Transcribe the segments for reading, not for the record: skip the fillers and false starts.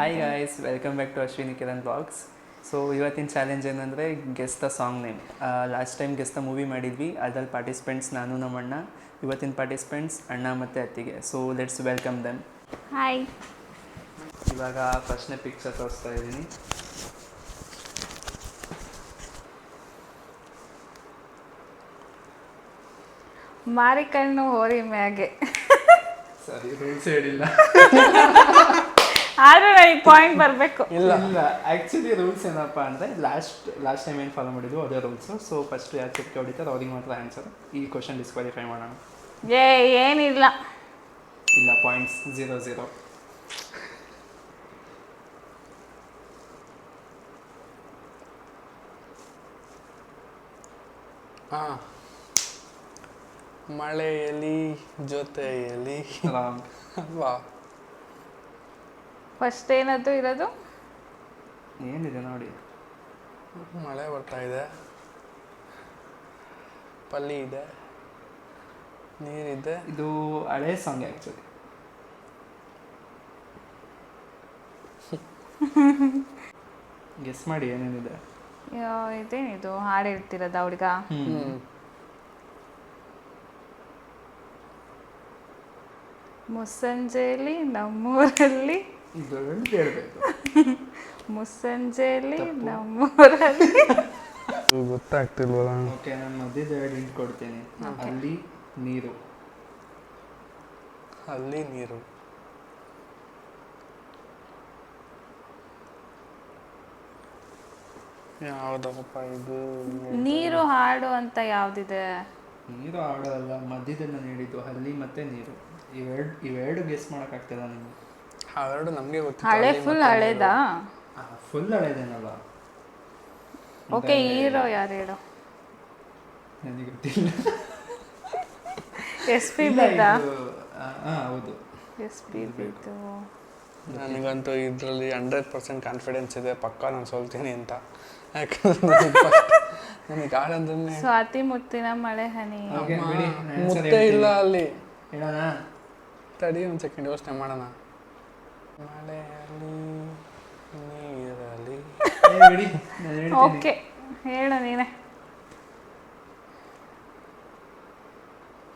Hi guys, welcome back to Ashwini Kiran blogs. So ಇವತ್ತಿನ challenge ಏನಂದರೆ guess the song name. Last time guess the movie ಮಾಡಿದ್ವಿ, ಅದರಲ್ಲಿ participants ನಾನು ನಮ್ಮ ಅಣ್ಣ. ಇವತ್ತಿನ ಪಾರ್ಟಿಸಿಪೆಂಟ್ಸ್ ಅಣ್ಣ ಮತ್ತು ಅತ್ತಿಗೆ. So let's welcome them. Hi. ಇವಾಗ ಫಸ್ಟ್ನೇ ಪಿಕ್ಚರ್ ತೋರಿಸ್ತಾ ಇದ್ದೀನಿ. ಮಾರಿಕಣ್ಣು ಹೋರಿ ಮ್ಯಾಗೆ. ಸರಿ, ರೂಲ್ಸ್ ಹೇಳಿಲ್ಲ. ಆದ್ರೆ ನನಗೆ ಪಾಯಿಂಟ್ ಬರಬೇಕು. ಇಲ್ಲ, ಆ್ಯಕ್ಚುಲಿ ರೂಲ್ಸ್ ಏನಪ್ಪ ಅಂದರೆ ಲಾಸ್ಟ್ ಟೈಮ್ ಏನು ಫಾಲೋ ಮಾಡಿದ್ವು ಅದೇ ರೂಲ್ಸು. ಸೊ ಫಸ್ಟ್ ಯಾರು ಚಿಕ್ಕ ಹೊಡಿತಾರೆ ಅವ್ರಿಗೆ ಮಾತ್ರ ಆನ್ಸರ್. ಈ ಕ್ವಶನ್ ಡಿಸ್ಕ್ವಾಲಿಫೈ ಮಾಡೋಣ. ಏನಿಲ್ಲ, ಇಲ್ಲ, ಪಾಯಿಂಟ್ಸ್ 0-0. ಹಾಂ, ಮಳೆಯಲ್ಲಿ ಜೊತೆಯಲ್ಲಿ ರಾಂಗ್ ಅಲ್ವಾ? ಫಸ್ಟ್ ಏನದು ಇರೋದು? ಏನಿದೆ ನೋಡಿ. ಮಳೆ ಬರ್ತಾ ಇದೆ, ಪಲ್ಲಿ ಇದೆ, ನೀರಿದೆ. ಇದು ಹಳೆ ಸಾಂಗ್ ಆ್ಯಕ್ಚುಲಿ. ಗೆಸ್ ಮಾಡಿ ಏನೇನಿದೆ. ಇದೇನಿದು ಹಾಡು ಹೇಳ್ತಿರೋದ ಹುಡುಗ? ಮುಸ್ಸಂಜೆಯಲ್ಲಿ ನಮ್ಮೂರಲ್ಲಿ, ಇದು ಹೇಳ್ಬೇಕು. ಮುಸ್ಸಂಜೆಯಲ್ಲಿ ನಮ್ಮೂರಲ್ಲಿ. ಗೊತ್ತಾಗ್ತಿಲ್ವಲ್ಲ. ಓಕೆ, ನಾನು ಮಧ್ಯದ ಎರಡು ಹಿಂಟ್ ಕೊಡ್ತೀನಿ. ಅಲ್ಲಿ ನೀರು. ಅಲ್ಲಿ ನೀರು. ಯಾವುದಪ್ಪ ಇದು? ನೀರು ಹಾಡು ಅಂತ ಯಾವ್ದಿದೆ? ನೀರು ಆಡೋದಲ್ಲ, ಮಧ್ಯದಲ್ಲಿ ನಾನು ಹೇಳಿದ್ದು ಅಲ್ಲಿ ಮತ್ತೆ ನೀರು. ಇವೆರಡು ಗೆಸ್ ಮಾಡೋಕ್ಕಾಗ್ತದ ನಿಮಗೆ? ಅವೆರಡು ನಮಗೆ ಗೊತ್ತಿಲ್ಲ. ಹಳೆ ಫುಲ್ ಹಳೇದಾ? ಫುಲ್ ಹಳೇದೇನಲ್ಲ. ಓಕೆ, ಹೀರೋ ಯಾರು ಹೇಳು? ನನಗೆ ಗೊತ್ತಿಲ್ಲ. ಎಸ್ ಪಿ ಬಿದ್ದಾ? ಹೌದು, ಎಸ್ ಪಿ ಬಿದ್ದು. ನನಗಂತೂ ಇದರಲ್ಲಿ 100% ಕಾನ್ಫಿಡೆನ್ಸ್ ಇದೆ, ಪಕ್ಕ ನಾನು ಸೋಲ್ತೀನಿ ಅಂತ. ಯಾಕಂದ್ರೆ ನನಗೆ ಹಾಡಂದ್ರೆ ಸ್ವಾತಿ ಮುತ್ತಿನ ಮಳೆ ಹನಿ. ಮುತ್ತೆ ಇಲ್ಲ ಅಲ್ಲಿ. ಹೇಳೋಣ? ತಡಿ ಒಂದು ಸೆಕೆಂಡ್, ಯೋಚನೆ ಮಾಡೋಣ. ಮಳೆಯಲ್ಲಿ ನೀರಲ್ಲಿ. ಓಕೆ, ಹೇಳು ನೀನೆ.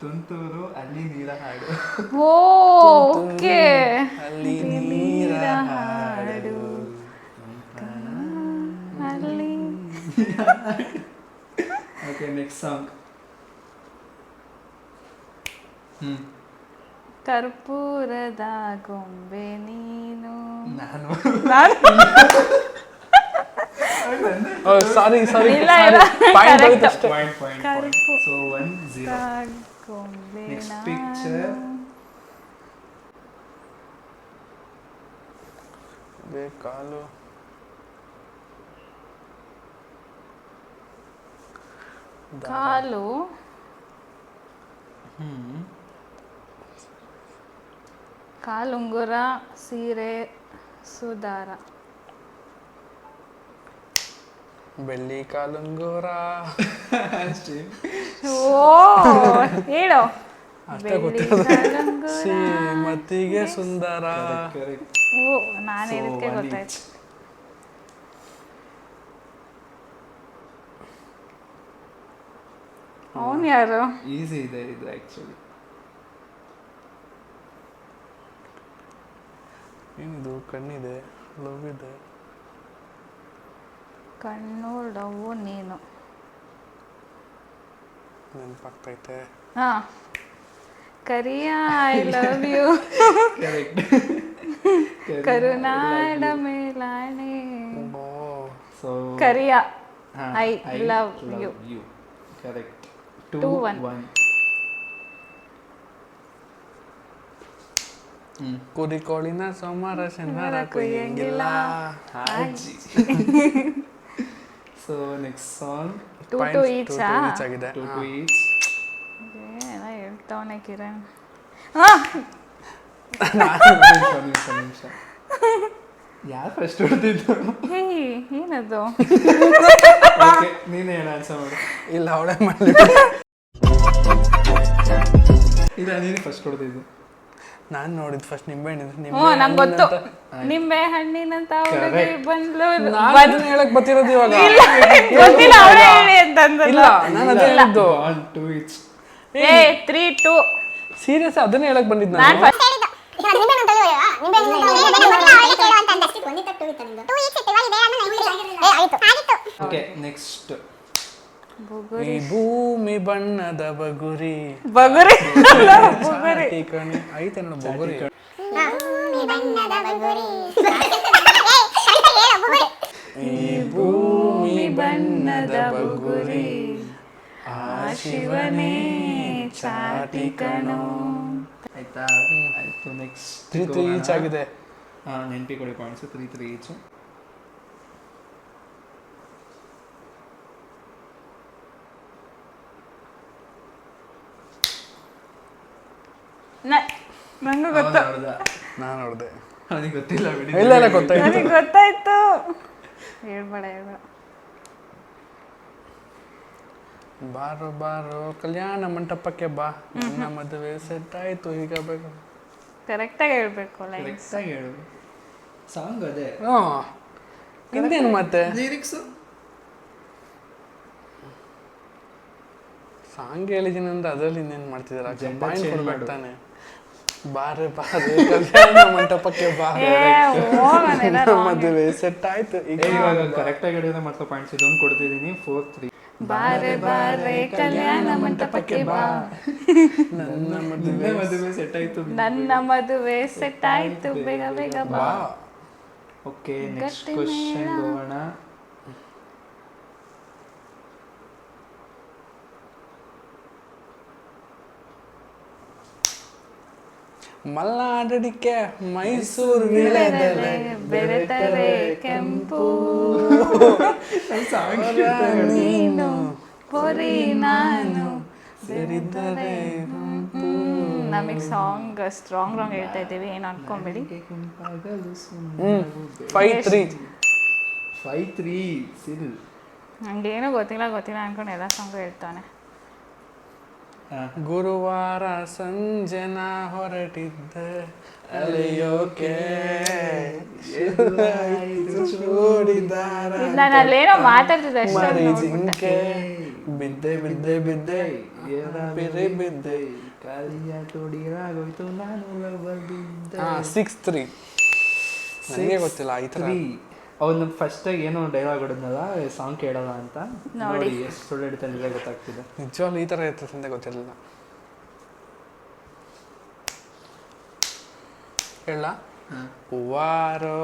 ತುಂತೂರು ಅಲ್ಲಿ ನೀರ ಹಾಡು. ಓಕೆ, ಅಲ್ಲಿ ನೀರ ಹಾಡು ಅಲ್ಲಿ. Okay, next song. ಕರ್ಪೂರದ ಗೊಂಬೆ ನೀನು. ನಾನು ಸಾರಿ ಇಲ್ಲ, ಇಲ್ಲ, correct. ಪಾಯಿಂಟ್. ಸೊ 1-0. ಗೊಂಬೆ ನೆಕ್ಸ್ಟ್ ಪಿಕ್ಚರ್. ಕಾಲು ಕಾಲು ಕಾಲುಂಗುರ ಸೀರೆ ಸುಧಾರ. ಬೆಳ್ಳಿ ಕಾಲುಂಗೂರ. ಓ, ಹೇಳು. ಅಷ್ಟೇ ಗೊತ್ತಿರೋದು. ಶ್ರೀಮತಿಗೆ ಸುಂದರ. ಓ, ನಾನು ಇದಕ್ಕೆ ಗೊತ್ತಾಯ್ತು. ಅವನು ಯಾರು? ಈಸಿ ಇದೆ ಇದು ಆ್ಯಕ್ಚುಲಿ. ಏನಿದು? ಕಣ್ಣಿದೆ, ಲವ್ ಇದೆ. ಕಣ್ಣು ಲವ್ ನೀನು. ನೆನಪಾಗ್ತೈತೆ. ಹಾ, ಕರಿಯ ಐ ಲವ್ ಯು. ಕರುನಾಡ ಮೇಲಾಣೆ. So Kariya I love you. Correct. 2-1. ಕುರಿ ಕೋಳಿನ ಸೋಮವಾರ ಶನಿವಾರ ಕುಯ್ಯಂಗಿಲ್ಲ. ಹಾಜಿ. So next song. 2-2 ಈಚ್ ಆಗಿದೆ. 2-2 ಈಚ್. ಏನೋ ಹೇಳ್ತಾವನೆ ಕಿರಣ್. ನಿಮಿಷ. ಯಾರು ಫಸ್ಟ್ ಹೊಡೆದಿದ್ದು? ಏನದು? ನೀನೇ ಹೇಳ, ಆನ್ಸರ್ ಮಾಡು. ಇಲ್ಲ, ಅವಳೇ ಮಾಡಲಿ. ಇಲ್ಲ, ನೀನು ಫಸ್ಟ್ ಹೊಡೆದಿದ್ದು. ನಾನು ನೋಡಿದ್ ಫಸ್ಟ್ ನಿಂಬೆಹಣ್ಣು ಹ್ಞೂ ನಂಗೆ ಗೊತ್ತು ನಿಂಬೆ ಹಣ್ಣಿನಂತ ಹುಡುಗಿ ಬಂದ್ಲು ಅದನ್ನ ಹೇಳಕ್ ಬರ್ತಿರೋದು ಇವಾಗ ಗೊತ್ತಿಲ್ಲ ಅವಳೇ ಹೇಳಿ ಅಂತಂದ್ರೆ ಇಲ್ಲ ನಾನು ಅದೇ ಹೇಳಿದ್ದು ಏ 3-2 ಸೀರಿಯಸ್ ಅದನ್ನೇ ಹೇಳಕ್ ಬಂದಿದ್ದು ನಾನು ನಾನು ಓಕೆ ನೆಕ್ಸ್ಟ್ ಈ ಭೂಮಿ ಬಣ್ಣದ ಬಗುರಿ ಬಗುರಿ ಚಾಟಿ ಕಣೆ ಐತೆ ನೋಡು ಬಗುರಿ ಈ ಭೂಮಿ ಬಣ್ಣದ ಬಗುರಿ ಆ ಶಿವನೇ ಚಾಟಿ ಕಣೋ. ಆಯ್ತಾ ಆಯಿತು ನೆಕ್ಸ್ಟ್ 3 ಈಚ್ ಆಗಿದೆ. ನೆನಪಿ ಕೊಡಿ ಪಾಯಿಂಟ್ಸು 3 ಈಚು. ನಂಗೂ ಗೊತ್ತು ನಾನು ನೋಡಿದೆ ಅವನಿಗೆ ಗೊತ್ತಿಲ್ಲ ಬಿಡಿ. ಇಲ್ಲ ಇಲ್ಲ ಗೊತ್ತಾಯ್ತು ನನಗೆ ಗೊತ್ತಾಯ್ತು ಹೇಳ್ಬೇಡ ಬಾರೋ ಬಾರೋ ಕಲ್ಯಾಣ ಮಂಟಪಕ್ಕೆ ಬಾ ನನ್ನ ಮದುವೆ ಸೆಟ್ ಆಯ್ತು ಈಗ ಬೇಕು ಕರೆಕ್ಟಾಗಿ ಹೇಳ್ಬೇಕು ಲೈನ್ಸ್ ಕರೆಕ್ಟಾಗಿ ಹೇಳು. ಸಾಂಗ್ ಅದೇ ಇನ್ನೇನು ಮತ್ತೆ ಲಿರಿಕ್ಸು ಸಾಂಗ್ ಹೇಳಿದೀನಿ ಅಂದ್ರೆ ಅದ್ರಲ್ಲಿ ಇನ್ನೇನು ಮಾಡ್ತಿದಾರ Gender ಪಾಯಿಂಟ್ change ಕೊಡ್ಬೇಕು ಮಾಡು. ತಾನೆ ಬಾರೆ ಬಾರೆ ಕಲ್ಯಾಣ ಮಂಟಪಕ್ಕೆ ಬಾ ನನ್ನ ಮದುವೆ ಸೆಟ್ ಆಯ್ತು ಈಗ ಇವಾಗ ಕರೆಕ್ಟಾಗಿ ಹೇಳಿದ್ರೆ ಮತ್ತೆ ಪಾಯಿಂಟ್ಸ್ ಇದೊಂದು ಕೊಡ್ತಿದ್ದೀನಿ 4-3. ಬಾರೆ ಬಾರೆ ಕಲ್ಯಾಣ ಮಂಟಪಕ್ಕೆ ಬಾ ನನ್ನ ಮದುವೆ ಸೆಟ್ ಆಯ್ತು. ನನ್ನ ಮದುವೆ ಸೆಟ್ ಆಯ್ತು ಬೇಗ ಬೇಗ ಬಾ. ಬಾ ಓಕೆ ನೆಕ್ಸ್ಟ್ ಗಟ್ಟಿ ಕ್ವಶನ್ ಮೇಳ. ಹೋಗೋಣ. ಮಲ್ನಾಡಡಿಕೆ ಮೈಸೂರು ವಿಳೆದೆಲೆ ಬೆರೆತರೆ ಕೆಂಪು ನೀನು ಪೊರಿ ನಾನು ಸೇರಿದ್ದರೆ ನಮಗೆ ಸಾಂಗ್ ಸ್ಟ್ರಾಂಗ್ ಹೇಳ್ತಾ ಇದ್ದೀವಿ ಏನು ಅನ್ಕೊಂಬೇಡಿ. 5-3 5-3 ಸಿಲ್. ನಂಗೇನು ಗೊತ್ತಿಲ್ಲ ಅನ್ಕೊಂಡು ಎಲ್ಲ ಸಾಂಗು ಹೇಳ್ತಾನೆ. ಗುರುವಾರ ಸಂಜೆ ನಾ ಹೊರಟಿದ್ದೆ ಅಲೆಯೋಕೆ ಚೂಡಿದಾರ ಇದು ನಾನು ಅಲ್ಲೇನೋ ಮಾತಾಡ್ತಿದ್ದೆ ಅಷ್ಟೇ ಮರಿ ನೋಡ್ಬಿಟ್ಟೆ. ಜಿಂಕೆ ಬಿದ್ದೆ ಬಿದ್ದೆ ಬಿದ್ದೆ ಬಿರೆ ಬಿದ್ದೆ ಕಾಲಿಯ ತೊಡಿರಾಗೋಯ್ತು ನಾನು ಬರ್ದಿದ್ದೆ. 6-3 ನನಗೆ ಗೊತ್ತಿಲ್ಲ ಈ ಥರ ಅವನು ಫಸ್ಟಾಗಿ ಏನೋ ಡೈಲಾಗ್ ಹೊಡೆದ್ನಲ್ಲ ಸಾಂಗ್ ಕೇಳೋಲ್ಲ ಅಂತ ನೋಡಿ. ನೋಡಿ ಎಷ್ಟು ಸುಳ್ಳು ಹೇಳ್ತಾನೆ ಗೊತ್ತಾಗ್ತಿದೆ. ನಿಜವಾಗ್ಲೂ ಈ ಥರ ಇರ್ತದೆ ಅಂತ ಗೊತ್ತಿರಲಿಲ್ಲ. ಹೇಳ ಹೂವಾರೋ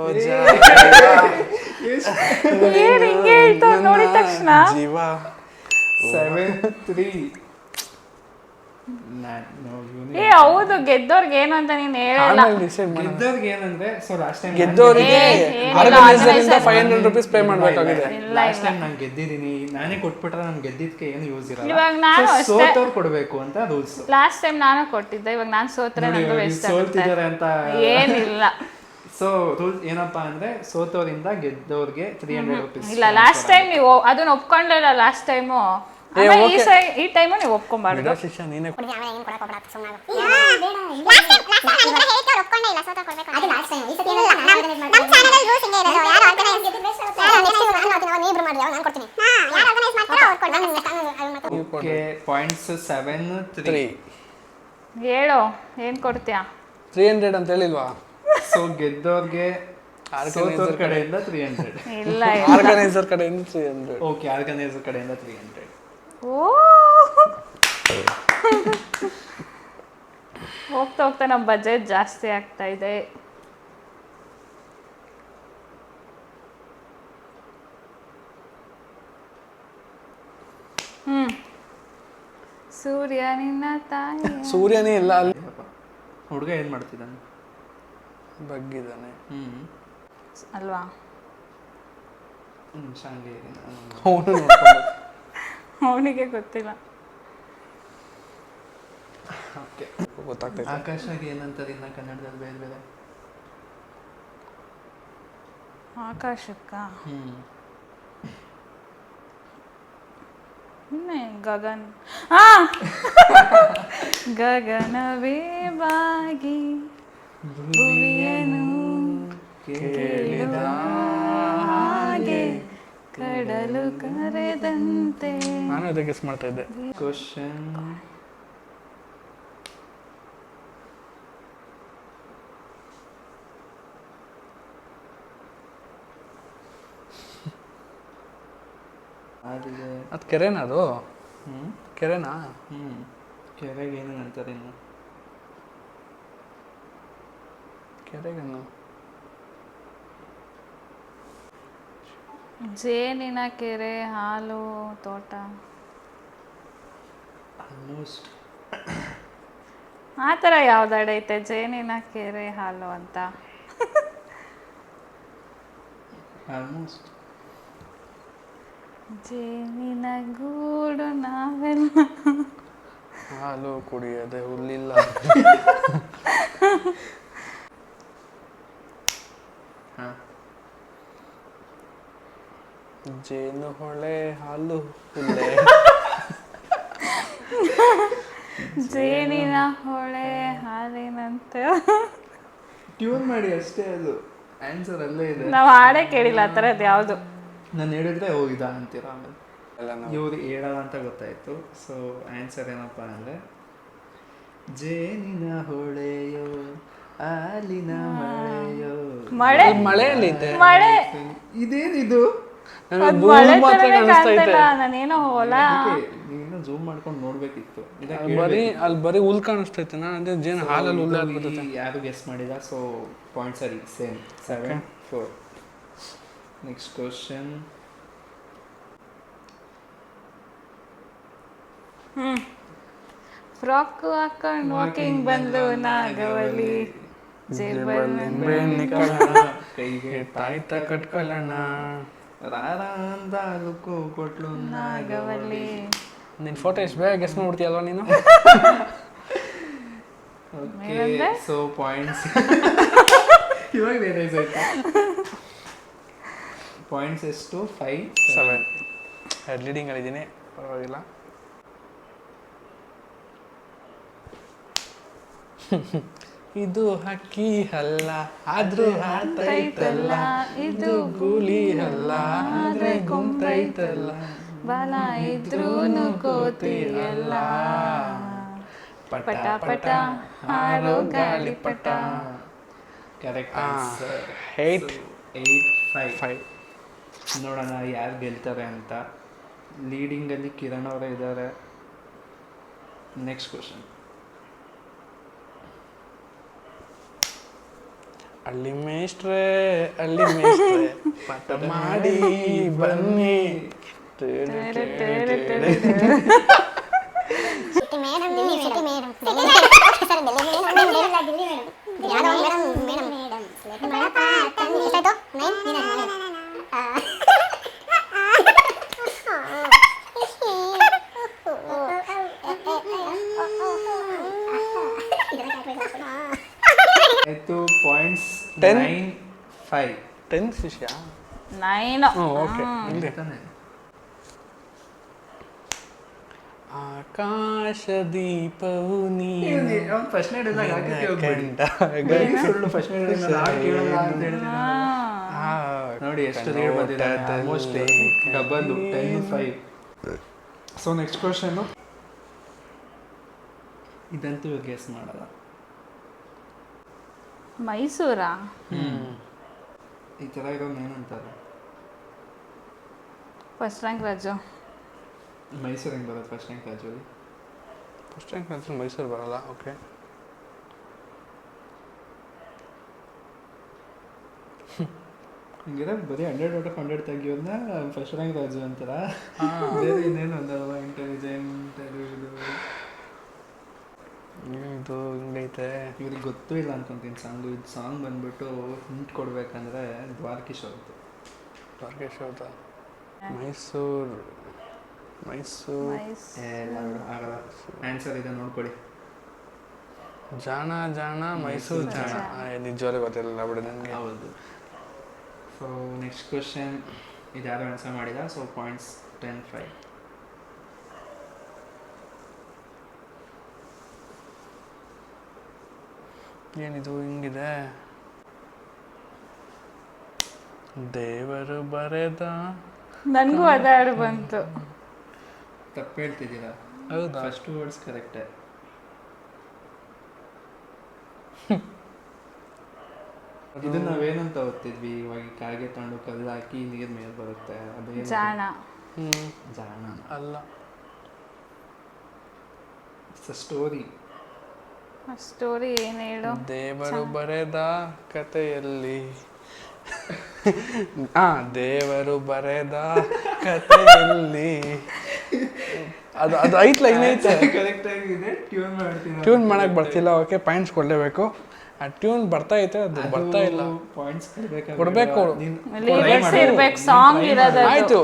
ಏನ್ ಹಿಂಗೆ ಹೇಳ್ತಾವ್ ನೋಡಿದ ತಕ್ಷಣ ಜೀವ 7-3. ಏ ಹೌದು ಗೆದ್ದೋರ್ಗೆ ಏನು ಅಂತ ನೀನ್ ಹೇಳಲ್ಲ. ಆಮೇಲೆ ಡಿಸೈಡ್ ಮಾಡಿ ಗೆದ್ದವ್ರಿಗೆ ಏನಂದ್ರೆ ಸೊ ಲಾಸ್ಟ್ ಟೈಮ್ ಗೆದ್ದವರಿಗೆ ಏನಿಲ್ಲ, ಆರ್ಗನೈಸರ್ ಇಂದ organizer 500 ರೂಪೀಸ್ ಪೇ ಮಾಡ್ಬೇಕಾಗಿದೆ. ಲಾಸ್ಟ್ ಟೈಮ್ ನಾನು ಗೆದ್ದಿದ್ದೀನಿ, ನಾನೇ ಕೊಟ್ಬಿಟ್ರೆ ನಾನು ಗೆದ್ದಿದ್ಕೆ ಏನು ಯೂಸ್ ಇರಲ್ಲ. ಇವಾಗ ನಾನು So, ಅಷ್ಟೇ. ಸೋತವ್ರು ಕೊಡ್ಬೇಕು ಅಂತ ರೂಲ್ಸ್. ಲಾಸ್ಟ್ ಟೈಮ್ ನಾನು ಕೊಟ್ಟಿದ್ದೆ, ಇವಾಗ ನಾನು ಸೋತ್ರೆ ನಂಗೂ ವೇಸ್ಟ್ ಆಗುತ್ತೆ. ಸೋಲ್ತಿದ್ದಾರೆ ಅಂತ ಏನಿಲ್ಲ ಸೊ ರೂಲ್ಸ್ ಏನಪ್ಪಾ ಅಂದ್ರೆ ಸೋತವರಿಂದ ಗೆದ್ದವ್ರಿಗೆ 300 ರೂಪೀಸ್. ಇಲ್ಲ ಲಾಸ್ಟ್ ಟೈಮ್ ನೀವು ಅದನ್ನ ಒಪ್ಕೊಂಡಲ್ಲ ಲಾಸ್ಟ್ ಟೈಮು. ಈ ಟೈಮು ನೀವು ಒಪ್ಕೊಂಬಾರ್ದು. ಬಿಡೋ ಶಿಕ್ಷಣ ನೀನೇ ಓಕೆ ಪಾಯಿಂಟ್ಸ್ 7-3. ಹೇಳು ಏನ್ ಕೊಡ್ತೀಯಾ? 300 ಅಂತ ಹೇಳಿಲ್ವಾ? ಸೊ ಗೆದ್ದವ್ರಿಗೆ ಸೋತವ್ರ ಕಡೆಯಿಂದ 300. ಇಲ್ಲ ಆರ್ಗನೈಸರ್ ಕಡೆಯಿಂದ 300. ಓಕೆ ಆರ್ಗನೈಸರ್ ಕಡೆಯಿಂದ 300. ಓ ಹೋಗ್ತಾ ಹೋಗ್ತಾ ನಮ್ಮ ಬಜೆಟ್ ಜಾಸ್ತಿ ಆಗ್ತಾ ಇದೆ. ಸೂರ್ಯ ನಿನ್ನ ತಾಯಿ ಸೂರ್ಯನೇ ಇಲ್ಲ ಅಲ್ಲಿ ಹುಡುಗ ಏನ್ ಮಾಡ್ತಿದ್ದಾನೆ? ಬಗ್ಗಿದ್ದಾನೆ. ಅಲ್ವಾ? ಶಾಂಗೆ ಅವನು ಅವನಿಗೆ ಗೊತ್ತಿಲ್ಲ. ಓಕೆ ಗೊತ್ತಾಗ್ತೈತೆ. ಆಕಾಶಾಗಿ ಏನಂತಾರೆ ಇನ್ನ ಕನ್ನಡದಲ್ಲಿ ಬೇರೆ ಬೇರೆ? ಆಕಾಶಕ್ಕ ಗಗನ್ ಗಗನವೇ ಬಾಗಿ ಭುವಿಯನು ಕೇಳಿದ ಹಾಗೆ ಕಡಲು ಕರೆದಂತೆ. ನಾನು ಅದೇ ಗೆಸ್ ಮಾಡ್ತಾ ಇದ್ದೆ. ಕ್ವಶನ್ ಆಗಿದೆ. ಅದು ಕೆರೆನಾ ಅದು? ಹ್ಞೂ ಕೆರೆನಾ? ಹ್ಞೂ ಕೆರೆಗೆ ಏನು ಅಂತಾರೆ ಇನ್ನು? ಕೆರೆಗೇನು? ಜೇನಿನ ಕೆರೆ, ಹಾಲು ತೋಟ, ಆಲ್ಮೋಸ್ಟ್ ಆ ಥರ ಯಾವ್ದಾಡೈತೆ ಜೇನಿನ ಕೆರೆ ಹಾಲು ಅಂತ? ಆಲ್ಮೋಸ್ಟ್ ಜೇನಿನ ಗೂಡು ನಾವೆಲ್ಲ. ಹಾಲು ಕುಡಿಯದೆ ಹುಲ್ಲಿಲ್ಲ. ಹಾಂ ಜೇನು ಹೊಳೆ ಹಾಲು ಹುಲ್ಲೆ. ಜೇನಿನ ಹೊಳೆ ಹಾಲಿನಂತೆ. ಟ್ಯೂನ್ ಮಾಡಿ ಅಷ್ಟೇ, ಅದು ಆನ್ಸರ್ ಅಲ್ಲೇ ಇದೆ. ನಾವು ಹಾಡೇ ಕೇಳಿಲ್ಲ ಆ ಥರದ್ದು ಯಾವುದು. ನಾನು ಹೇಳಿದ್ರೆ ಹೋಗಿದ ಅಂತೀರ ಆಮೇಲೆ. ಎಲ್ಲ ನಾವು ಇವ್ರು ಹೇಳಲ್ಲ ಅಂತ ಗೊತ್ತಾಯ್ತು. ಸೊ ಆನ್ಸರ್ ಏನಪ್ಪ ಅಂದರೆ ಜೇನಿನ ಹೊಳೆಯೋ ಹಾಲಿನ ಮಳೆಯೋ. ಮಳೆ ಮಳೆಯಲ್ಲಿದೆ. ಮಳೆ ಇದೇನಿದು? ನನಗೆ ಅದ್ ಭೂಮಿ ಮಳೆ ಮಾತ್ರ ಥರನೇ ಕಾಣಿಸ್ತಾ ಐತೆ. ಕಾಣ್ತಿಲ್ಲ, ನಾನೇನೋ ಹೊಲ. ನೀನು ಝೂಮ್ ಮಾಡ್ಕೊಂಡು ನೋಡ್ಬೇಕಿತ್ತು. ಅಲ್ಲಿ ಬರೀ ಹುಲ್ ಕಾಣಿಸ್ತೈತೆ. ನಾನು ಅದೇ ಜೇನು ಹಾಲಲ್ಲಿ ಹುಲ್ಲು ಹಾಕ್ಬಿಡುತ್ತೆ. ಯಾರು ಗೆಸ್ ಮಾಡಿದ? So points are same 7-4. Next question. Frock ಹಾಕೊಂಡು ವಾಕಿಂಗ್ ಬಂದು ನಾಗವಲ್ಲಿ ಜೇಬಲ್ಲಿ ಕೈಗೆ ತಾಯ್ತ ಕಟ್ಕೊಳ್ಳೋಣ. ರಾರಾಂದಾಲುಕು ಕೊಟ್ಲು ನಾಗವಲ್ಲಿ. ನಿನ್ನ ಫೋಟೋ ಎಷ್ಟು ಬೇಗ ಗೆಸ್ ಮಾಡ್ಬಿಡ್ತೀಯಲ್ವ ನೀನು? ಓಕೆ, ಸೊ ಪಾಯಿಂಟ್ಸ್ ಇವಾಗ ರಿಯಲೈಸ್ ಆಯ್ತು. ಪಾಯಿಂಟ್ಸ್ ಎಷ್ಟು? 5-7. ಲೀಡಿಂಗ್ ಅಲ್ಲಿದ್ದೀನಿ, ಪರವಾಗಿಲ್ಲ. ಇದು ಹಕ್ಕಿ ಅಲ್ಲ ಆದ್ರೂ ಹಾರ್ತೈತಲ್ಲ, ಇದು ಗೂಳಿ ಅಲ್ಲ ಆದ್ರೆ ಗುಂತೈತಲ್ಲ, ಬಾಲ ಇದ್ರೂನು ಕೋತಿ ಅಲ್ಲ, ಪಟ ಪಟ ಹಾರೋ ಗಾಳಿಪಟ. Correct answer. 8-5. ನೋಡೋಣ ಯಾರು ಗೆಲ್ತಾರೆ ಅಂತ. ಲೀಡಿಂಗಲ್ಲಿ ಕಿರಣ್ ಅವರೇ ಇದ್ದಾರೆ. Next question. ಅಲ್ಲಿ ಮೇಷ್ಟ್ರೆ ಪಾಠ ಮಾಡಿ ಬನ್ನಿ. ಆಯಿತು. ಪಾಯಿಂಟ್ಸ್ 10. 9-5. 10 ಶಿಷ್ಯ. 9. ಓಕೆ. ತಾನೆ? ಆಕಾಶ ದೀಪವು ಫಸ್ಟ್ ನೈಟ್ ಫಸ್ಟ್ ನೋಡಿ ಎಷ್ಟು ರೇಟ್ ಬಂದಿದೆ. Almost double 10-5. So next question. ಇದಂತೂ ಗೆಸ್ ಮಾಡಲ್ಲ. ಮೈಸೂರಾ? ಈ ಥರ ಇರೋದು ಏನಂತಾರೆ? First rank Raju. ಮೈಸೂರು ಹೆಂಗೆ ಬರೋದು ಫಸ್ಟ್ ರ್ಯಾಂಕ್ ರಾಜುಲಿ? ಫಸ್ಟ್ ರ್ಯಾಂಕ್ ರಾಜು ಮೈಸೂರು ಬರಲ್ಲ. ಓಕೆ. ಹಿಂಗಿರ ಬರೀ 100/100 ತೆಗಿಯೋದನ್ನ ಫಸ್ಟ್ ರ್ಯಾಂಕ್ ರಾಜು ಅಂತಾರ. ಬೇರೆ ಇನ್ನೇನು ಅಂದಲ್ವ? ಇಂಟೆಲಿಜೆಂಟ್ ಇದು ಇದು ಹಿಂಗೈತೆ. ಇವ್ರಿಗೆ ಗೊತ್ತೂ ಇಲ್ಲ ಅನ್ಕೊಂತೀನಿ ಸಾಂಗು. ಇದು ಸಾಂಗ್ ಬಂದ್ಬಿಟ್ಟು ಹಿಂಟ್ ಕೊಡ್ಬೇಕಂದ್ರೆ ದ್ವಾರಕೀಶ್ ಅವ್ರದ್ದು. ದ್ವಾರಕೀಶ್ ಅವ್ರದ್ದು. ಮೈಸೂರು ಆಗಲ್ಲ. ಆನ್ಸರ್ ಇದೆ ನೋಡ್ಕೊಳ್ಳಿ. ಜಾಣ ಮೈಸೂರು ಜಾಣ. ನಿಜವಾಗ್ಲೂ ಗೊತ್ತಿರಲಿಲ್ಲ ಬಿಡು ನನಗೆ. ಹೌದು. So next question. ಇದು ಯಾರು ಆನ್ಸರ್ ಮಾಡಿದ? So points 10-5. ಏನಿದು ಹಿಂಗಿದೆ ದೇವರು ಬರೆದ ನನಗೂ ಅದೇ ಹಾಡು ಬಂತು. ತಪ್ಪು ಹೇಳ್ತಿದ್ದೀರಾ. ಹೌದಾ ಫಸ್ಟ್ ವರ್ಡ್ಸ್ ಕರೆಕ್ಟೇ. ಇದು ನಾವೇನಂತ ಓದ್ತಿದ್ವಿ ಇವಾಗ ಕಾಗೆ ತಗೊಂಡು ಕಲ್ಲು ಹಾಕಿ ನೀರ್ ಮೇಲೆ ಬರುತ್ತೆ ಅದೇ ಜಾಣ. ಜಾಣ ಅಲ್ಲ ಸ್ಟೋರಿ. ಸ್ಟೋರಿ ಏನು ಹೇಳು. ದೇವರು ಬರೆದ ಕಥೆಯಲ್ಲಿ ದೇವರು ಬರೆದ ಕಥೆಯಲ್ಲಿ ಅದು ಅದು 5 ಲೈನ್ ಐತೆ. ಕರೆಕ್ಟ್ ಆಗಿದೆ. ಟ್ಯೂನ್ ಮಾಡ್ತೀನಿ. ಟ್ಯೂನ್ ಮಾಡಕ್ ಬರ್ತಿಲ್ಲ. ಓಕೆ ಪಾಯಿಂಟ್ಸ್ ಕೊಡಲೇಬೇಕು. ಆ ಟ್ಯೂನ್ ಬರ್ತಾ ಐತೆ ಅದು ಬರ್ತಾ ಇಲ್ಲ. ಪಾಯಿಂಟ್ಸ್ ಕೊಡ್ಬೇಕು. ಲಿರಿಕ್ಸ್ ಇರ್ಬೇಕು, ಸಾಂಗ್ ಇರೋದು. ಆಯ್ತು.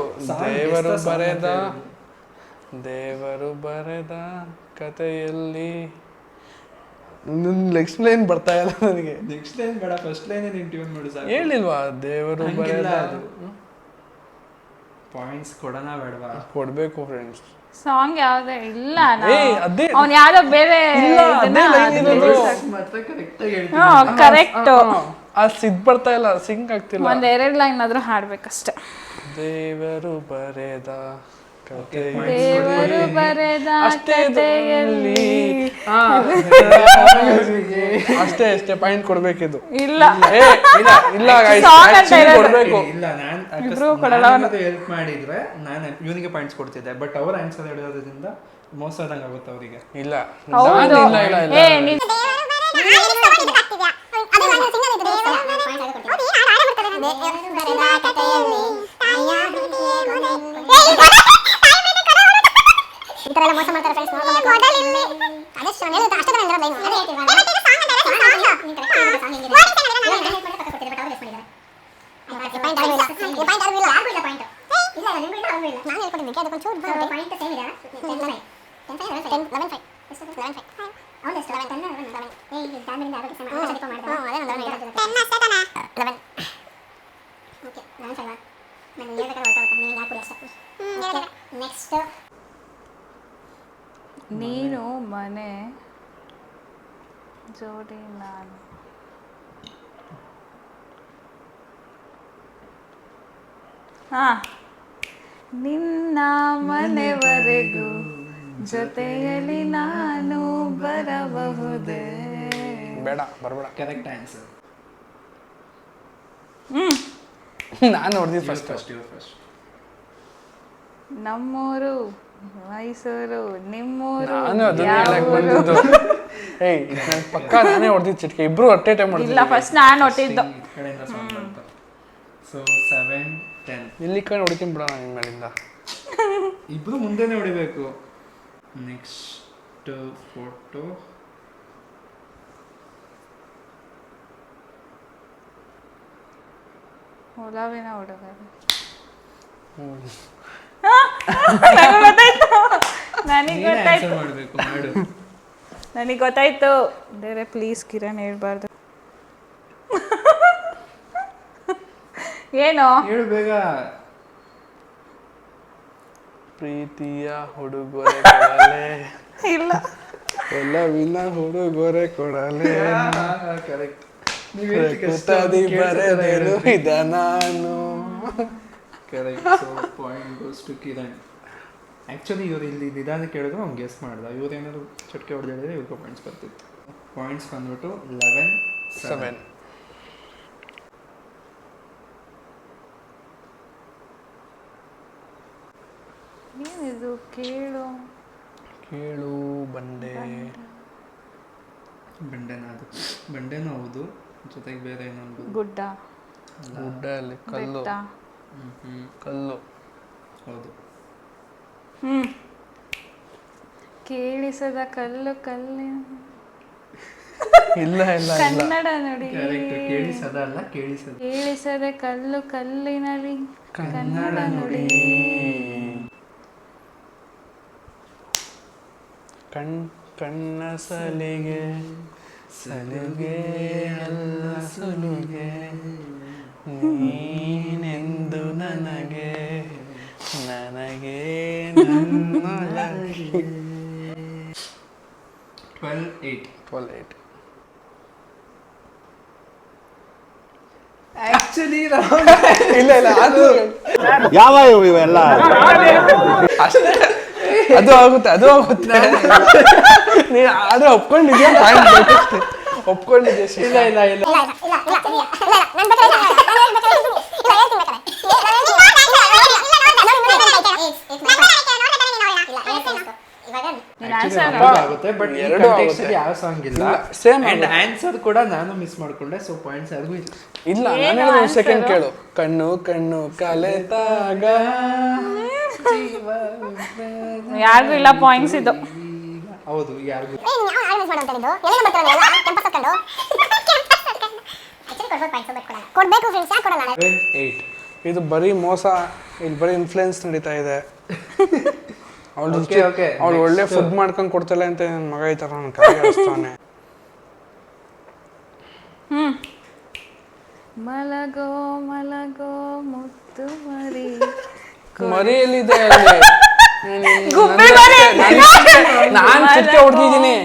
ದೇವರು ಬರೆದ ಕಥೆಯಲ್ಲಿ ನೆಕ್ಸ್ಟ್ ಲೈನ್ ಬರ್ತಾ ಇಲ್ಲ ನನಗೆ. ನೆಕ್ಸ್ಟ್ ಲೈನ್ ಬೇಡ, ಫಸ್ಟ್ ಲೈನ್ ನೀನು ಟ್ಯೂನ್ ಮಾಡು ಸಾಕು. ಹೇಳಿಲ್ವಾ ದೇವರು ಬರೆದ ಪಾಯಿಂಟ್ಸ್ ಕೊಡೋಣ ಬೇಡವಾ? ಕೊಡ್ಬೇಕು ಫ್ರೆಂಡ್ಸ್. ಸಾಂಗ್ ಯಾವ್ದೇ ಇಲ್ಲ, ಅದೇ ಅವ್ನು ಯಾವ್ದೋ ಬೇರೆ ಕರೆಕ್ಟ್. ಆ ಸಿದ್ ಬರ್ತಾ ಇಲ್ಲ, ಸಿಂಕ್ ಆಗ್ತಿಲ್ಲ. ಒಂದ್ 2 ಲೈನ್ ಆದ್ರೂ ಹಾಡ್ಬೇಕಷ್ಟೆ. ದೇವರು ಬರೆದ ದೇವರು ಬರೆದ ಕಥೆಯಲ್ಲಿ ಅಷ್ಟೇ ಅಷ್ಟೇ ಪಾಯಿಂಟ್ ಕೊಡ್ಬೇಕಿದು. ಇಲ್ಲ ಇಲ್ಲ ಕೊಡ್ಬೇಕು. ಇಲ್ಲ ನಾನು ಹೆಲ್ಪ್ ಮಾಡಿದ್ರೆ ನಾನು ಇವನಿಗೆ ಪಾಯಿಂಟ್ಸ್ ಕೊಡ್ತಿದ್ದೆ, ಬಟ್ ಅವ್ರ ಆನ್ಸರ್ ಹೇಳೋದ್ರಿಂದ ಮೋಸ ಆದಂಗೆ ಆಗುತ್ತೆ ಅವರಿಗೆ. ಇಲ್ಲ ಹೌದು. ಮೋಸ ಮಾಡ್ತಾರೆ ಫ್ರೆಂಡ್ಸ್. ನೋಡ್ಬೇಕು ಅದಷ್ಟು ನಾನು ಹೇಳುತ್ತಾ ಅಷ್ಟೇ ನಾನು ಲೈನ್ ಅದೇ ಹೇಳ್ತೀವಿ. ಬಟ್ ಇದು ಸಾಂಗ್ ಅಂದ್ರೆ ಸಾಂಗ್ ಸಾಂಗ್ ಹಿಂಗಿದೆ. ಪಾಯಿಂಟ್ ಆಗಿಲ್ಲ, ಈ ಪಾಯಿಂಟ್ ಆಗಿಲ್ಲ, ಆಗಿಲ್ಲ ಪಾಯಿಂಟ್ ಇಲ್ಲ ನಿಮಗೆ ಇಲ್ಲ ಆಗಿಲ್ಲ. ನಾನು ಹೇಳ್ಕೊಟ್ಟಿದ್ದೆ ಅದಕ್ಕೆ ಚೂರು ಬರುತ್ತೆ. ಪಾಯಿಂಟ್ ಸೇಮ್ ಇದೆ. 10 11 5 ಎಷ್ಟು 11 5 ಹೌದು ಎಷ್ಟು 11 10 11 ಏ ಈ ದಾಮಿನಿಂದ ಆರೋಗ್ಯ ಸಮ ಆಶಾದಿಪ ಮಾಡಿದ್ರು. ಅದೇ ನಾನು 10 ಅಷ್ಟೇ ತಾನೆ 11 ಓಕೆ 11 5 ನಾನು ಹೇಳ್ಬೇಕಾದ್ರೆ ಹೊರಟೋಗ್ತಾ ನೀವು ಯಾಕೆ ಅಷ್ಟೇ. ನೆಕ್ಸ್ಟ್ ನೀನು ಮನೆ ಜೋಡಿ ನಾನು. ನಿನ್ನ ಮನೆವರೆಗೂ ಜೊತೆಯಲ್ಲಿ ನಾನು ಬರಬಹುದೇ? ಬೇಡ ಬರಬೇಡ. Correct answer. ನಾನು ನೋಡಿದ್ದು ಫಸ್ಟ್. ನಮ್ಮೂರು ಮೈಸೂರು, ನಿಮ್ಮೂರು. ನಾನು ಅದನ್ನ ಹೇಳಕ್ ಬಂದಿದ್ದು. ಏಯ್ ಪಕ್ಕ ನಾನೇ ಹೊಡೆದಿದ್ದು ಚಿಟ್ಕೆ. ಇಬ್ರು ಅಟ್ಟೆ ಟೈಮ್ ಹೊಡೆದಿದ್ದು. ಇಲ್ಲ ಫಸ್ಟ್ ನಾನು ಹೊಟ್ಟಿದ್ದು. ಸೊ 7 10 ಇಲ್ಲಿ ಕಡೆ ಹೊಡಿತೀನಿ ಬಿಡ ನಾನು ಮೇಲಿಂದ. ಇಬ್ರು ಮುಂದೆನೇ ಹೊಡಿಬೇಕು. ನೆಕ್ಸ್ಟ್ ಫೋಟೋ ಒಲವಿನ ಹುಡುಗರು. ನನಗೆ ಗೊತ್ತಾಯ್ತು. ಬೇರೆ ಪ್ಲೀಸ್ ಕಿರಣ್ ಹೇಳ್ಬಾರ್ದು. ಏನು ಹೇಳು ಬೇಗ. ಪ್ರೀತಿಯ ಹುಡುಗೊರೆ ಕೊಡಲೆ ಇಲ್ಲ, ಒಲವಿನ ಹುಡುಗೊರೆ ಕೊಡಲೆ ಕರೆಕ್ಟ್. ಬರೆದೇನು ಇದ ನಾನು. Correct. So point goes to Kiran. Actually ಇವ್ರು ಇಲ್ಲಿ ನಿಧಾನ ಕೇಳಿದ್ರು ಅವ್ನು ಗೆಸ್ ಮಾಡ್ದ. ಇವ್ರು ಏನಾದ್ರು ಚಟ್ಕೆ ಹೊಡೆದಿದ್ರೆ ಇವ್ರಿಗೂ ಪಾಯಿಂಟ್ಸ್ ಬರ್ತಿತ್ತು. ಪಾಯಿಂಟ್ಸ್ ಬಂದ್ಬಿಟ್ಟು 11-7. ಏನಿದು ಕೇಳು ಕೇಳು ಬಂಡೆ. ಬಂಡೆನ ಅದು ಬಂಡೆನೂ ಹೌದು, ಜೊತೆಗೆ ಬೇರೆ ಇನ್ನೊಂದು ಗುಡ್ಡ. ಗುಡ್ಡಲ್ಲಿ ಕಲ್ಲು. ಕಲ್ಲು ಹೌದು. ಕೇಳಿಸದ ಕಲ್ಲು ಕಲ್ಲಿನ. ಇಲ್ಲ ಇಲ್ಲ ಕನ್ನಡ ನುಡಿ. ಕೇಳಿಸದ ಅಲ್ಲ, ಕೇಳಿಸದ. ಕೇಳಿಸದೆ ಕಲ್ಲು ಕಲ್ಲಿನಲ್ಲಿ ಕನ್ನಡ ನುಡಿ. ಕಣ್ಣ ಸಲಿಗೆ ಸಲುಗೆ ಅಲ್ಲ ಸುಲುಗೆ ನೀನೆಂದು ನನಗೆ ನನಗೆ 12-8. ಆಕ್ಚುಲಿ ಇಲ್ಲ ಅದು ಯಾವ ಇವೆಲ್ಲ ಅಷ್ಟೇ. ಅದು ಆಗುತ್ತೆ ನೀನು ಆದ್ರೆ ಒಪ್ಕೊಂಡಿದ್ಯಾ ಒಪ್ಕೊಂಡಿದ್ಯಾ ಇಲ್ಲ ಇಲ್ಲ ಇಲ್ಲ ಆಗುತ್ತೆ ಬಟ್ ಎರಡು ಆಗುತ್ತೆ. ಯಾವ ಸಾಂಗ್ ಇಲ್ಲ ಸೇಮ್ ಅಂಡ್ ಆನ್ಸರ್ ಕೂಡ ನಾನು ಮಿಸ್ ಮಾಡ್ಕೊಂಡೆ ಸೊ ಪಾಯಿಂಟ್ಸ್ ಯಾರಿಗೂ ಇಲ್ಲ ಇಲ್ಲ ನಾನು ಸೆಕೆಂಡ್ ಕೇಳು ಕಣ್ಣು ಕಣ್ಣು ಕಲೆತಾಗ ಯಾರಿಗೂ ಇಲ್ಲ ಪಾಯಿಂಟ್ಸ್ ಇದು. ಹೌದು ಯಾರಿಗೂ ಕೊಡ್ಬೇಕು ಫ್ರೆಂಡ್ಸ್ ಯಾಕೆ ಕೊಡಲ್ಲ 8 ಇದು ಬರೀ ಮೋಸ ಇಲ್ಲಿ ಬರೀ ಇನ್ಫ್ಲೂಯೆನ್ಸ್ ನಡೀತಾ ಇದೆ. Okay, okay. ಅವಳು ಒಳ್ಳೆ ಫುಡ್ ಮಾಡ್ಕೊಂಡು ಕೊಡ್ತಲ್ಲ ಅಂತ ನನ್ನ ಮಗ ಈ ಥರ ನನ್ನ ಕಾಯಿಗೆ ಹಚ್ತಾನೆ. ಮಲಗೋ ಮಲಗೋ ಮುತ್ತು ಮರಿ ಮರಿಯಲ್ಲಿದೆ ಅಲ್ಲಿ ಗುಬ್ಬಿ ಮರಿ. ನಾನು ಚಿಕ್ಕ ಹೊಡ್ದಿದ್ದೀನಿ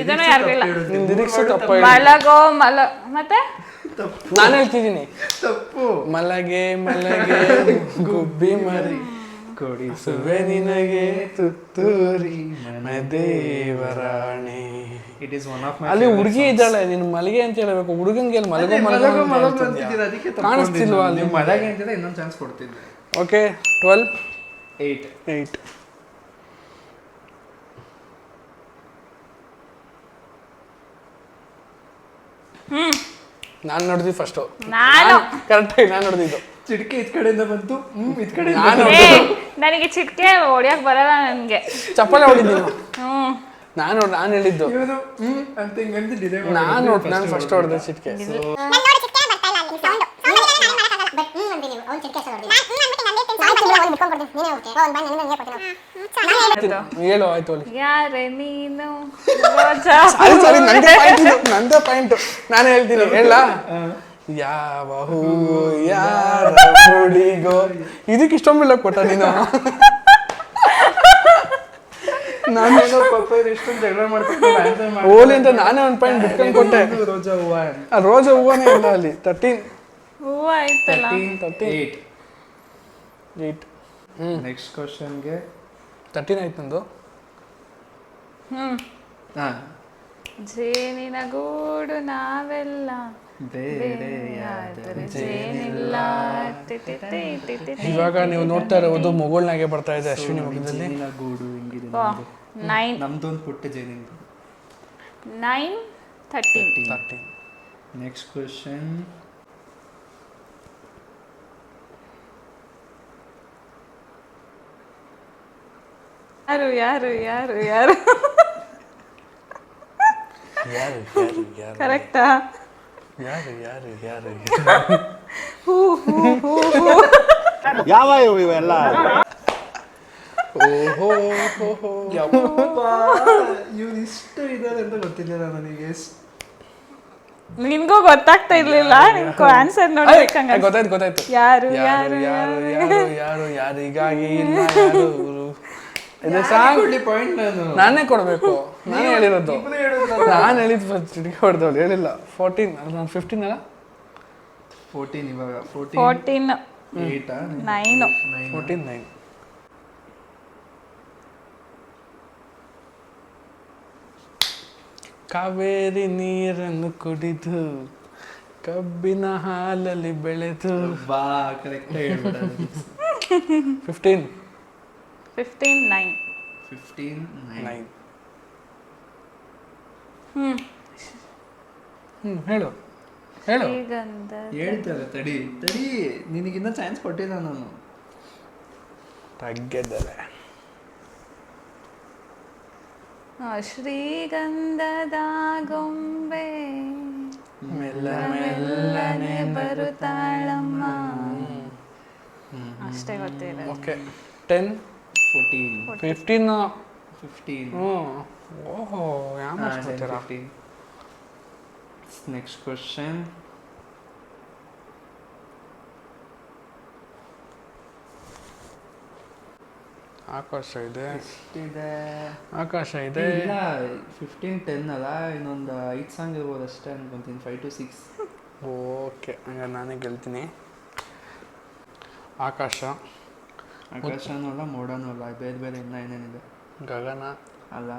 ಇದನ್ನು ಯಾರಿಗೂ ಇಲ್ಲ. ನಿರೀಕ್ಷೆ ತಪ್ಪ ಮಲಗೋ ಮತ್ತೆ ನಾನು ಹೇಳ್ತಿದ್ದೀನಿ ತಪ್ಪು ಮಲಗೆ ಮಲಗೆ ಗುಬ್ಬಿ ಮರಿ ಕೊಡಿಸುವೆ ನಿನಗೆ ತುತ್ತೂರಿ ದೇವರಾಣೆ. It is one of my ಅಲ್ಲಿ ಹುಡುಗಿ ಇದ್ದಾಳೆ ನೀನು ಮಲಗೆ ಅಂತ ಹೇಳಬೇಕು ಹುಡುಗಂಗೆ ಅಲ್ಲಿ ಮಲಗೋ ಮಲಗೋ ಅದಕ್ಕೆ ಕಾಣಿಸ್ತಿಲ್ವಾ ಅಲ್ಲಿ ನೀವು ಮಲಗೆ ಅಂತಿದ್ರೆ ಇನ್ನೊಂದು ಚಾನ್ಸ್ ಕೊಡ್ತಿದ್ದೆ. ಓಕೆ 12 8 8 ನಾನು ನೋಡಿದ್ವಿ ಫಸ್ಟು ನಾನು ಕರೆಕ್ಟಾಗಿ ನಾನು ನೋಡಿದ್ದು ಚಿಟಿಕೆ ಇದ್ ಕಡೆಯಿಂದ ಬಂತು ಇದ್ ಕಡೆ ನನಗೆ ಚಿಟ್ಕೆ ಹೊಡಿಯಕ್ ಬರಲ್ಲ ನನ್ಗೆ. ಚಪ್ಪಲಿ ಹೊಡಿದ್ದೀನಿ ಹ್ಮ್ ನಾನು ಹೇಳಿದ್ದು ಇವನು ಅಂತ ಹಿಂಗಂತ ಡಿಲೇ ನಾನು ಫಸ್ಟ್ ಹೊಡೆದೆ ಚಿಟ್ಕೆ. ಹೇಳು ಆಯ್ತು ಅಲ್ಲಿ ಯಾರೇ ನೀನು ಸಾರಿ ನಂದೇ ಪಾಯಿಂಟ್ ನಾನು ಹೇಳ್ತೀನಿ ಹೇಳ ಯಾವ ಹೂವು ಯಾರ ಹುಡಿಗೋ ಇದಕ್ಕೆ ಇಷ್ಟೊಂದಿಲ್ಲ ಕೊಟ್ಟ ನೀನು ನಾನು ಇಷ್ಟೊಂದು ಜಗಳ ಮಾಡ್ಕೊಂಡು ಓಲಿ ಅಂತ ನಾನೇ ಒಂದು ಪಾಯಿಂಟ್ ಬಿಟ್ಕೊಂಡು ಕೊಟ್ಟೆ. ರೋಜಾ ಹೂವ ರೋಜಾ ಹೂವನೇ ಇಲ್ಲ ಅಲ್ಲಿ 13 ಹೂವು ಆಯ್ತಲ್ಲ. 8 ನೆಕ್ಸ್ಟ್ ಕ್ವಶನ್ಗೆ 13 ಆಯ್ತು ನಂದು. ಜೇನಿನ ಗೂಡು ನಾವೆಲ್ಲ ಬೇರೆಯಾದರೆ ಜೇನಿಲ್ಲ. ಇವಾಗ ನೀವು ನೋಡ್ತಾ ಇರೋದು ಮೊಗೋಳ್ನಾಗೆ ಬರ್ತಾ ಇದೆ ಅಶ್ವಿನಿ ಮುಖದಲ್ಲಿ. ಜೇನಿನ ಗೂಡು ಹಿಂಗಿದೆ 9 ನಮ್ದೊಂದು ಪುಟ್ಟ ಜೇನಿನ 9 13 13 ನೆಕ್ಸ್ಟ್ ಕ್ವಶನ್ ಯಾರು ಯಾರು ಯಾರು ಯಾರು ಯಾರು ಯಾರು ಯಾರು ಕರೆಕ್ಟಾ? ಯಾರು ಯಾರು ಯಾರು ಹೂ ಹೂ ಹೂ ಹೂ ಯಾವ ಇವೆಲ್ಲ ಓಹೋ ಇವ್ರು ಇಷ್ಟು ಇದ್ದಾರೆ ಅಂತ ಗೊತ್ತಿಲ್ಲ ನನಗೆ. ನಿನ್ಗೂ ಗೊತ್ತಾಗ್ತಾ ಇರ್ಲಿಲ್ಲ ನಿನ್ಗೂ ಆನ್ಸರ್ ನೋಡ್ಬೇಕಂಗ. ಗೊತ್ತಾಯ್ತು ಯಾರು ಯಾರು ಯಾರು ಯಾರು ಯಾರು ಯಾರಿಗಾಗಿ ಇಲ್ಲ ಯಾರು ಇದು ಸಾಂಗ್ ಪಾಯಿಂಟ್ ನಾನೇ ಕೊಡ್ಬೇಕು. ನಾನೇ ಹೇಳಿರೋದು ನಾನು ಹೇಳಿದ್ದು ಫಸ್ಟ್ ಚಿಟಿಕೆ ಹೊಡೆದವಳು ಹೇಳಿಲ್ಲ. 14 ನಾನು 15 ಅಲ್ಲ 14 ಇವಾಗ 14 8 9 14 9 ಕಾವೇರಿ ನೀರನ್ನು ಕುಡಿದು ಕಬ್ಬಿನ ಹಾಲಲ್ಲಿ ಬೆಳೆದು ಬಾ ಕರೆಕ್ಟ್ ಹೇಳ್ಬಿಡ 15 9 9 ಹೇಳು ಹೇಳು ಶ್ರೀಗಂಧ ಹೇಳ್ತಾರೆ ತಡಿ ತಡಿ ನಿನಗಿನ್ನ ಚಾನ್ಸ್ ಕೊಟ್ಟಿಲ್ಲ ನಾನು. ತಗ್ಗೆದ್ದಲೆ ಶ್ರೀಗಂಧದ ಗೊಂಬೆ ಮೆಲ್ಲ ಮೆಲ್ಲನೆ ಬರುತ್ತಾಳಮ್ಮ. ಅಷ್ಟೇ ಗೊತ್ತಿಲ್ಲ. ಓಕೆ 10 14 15 15 ಓಹೋ ಯಾವ ಮಾಡ್ತೀರಾ ನೆಕ್ಸ್ಟ್ ಕ್ವಶನ್. ಆಕಾಶ ಇದೆ, ಎಷ್ಟಿದೆ? ಆಕಾಶ ಇದೆ. ಇಲ್ಲ 15-10 ಅಲ್ಲ, ಇನ್ನೊಂದು 5 ಸಾಂಗ್ ಇರ್ಬೋದು ಅಷ್ಟೇ ಅನ್ಕೊಂತೀನಿ. 5 to 6. ಓಕೆ, ಹಂಗಾರೆ ನಾನೇ ಗೆಲ್ತೀನಿ. ಆಕಾಶ, ಆಕಾಶನೂ ಅಲ್ಲ, ಮೋಡನೂ ಅಲ್ಲ, ಬೇರೆ ಬೇರೆ ಇನ್ನ ಏನೇನಿದೆ. ಗಗನ, ಅಲ್ಲ,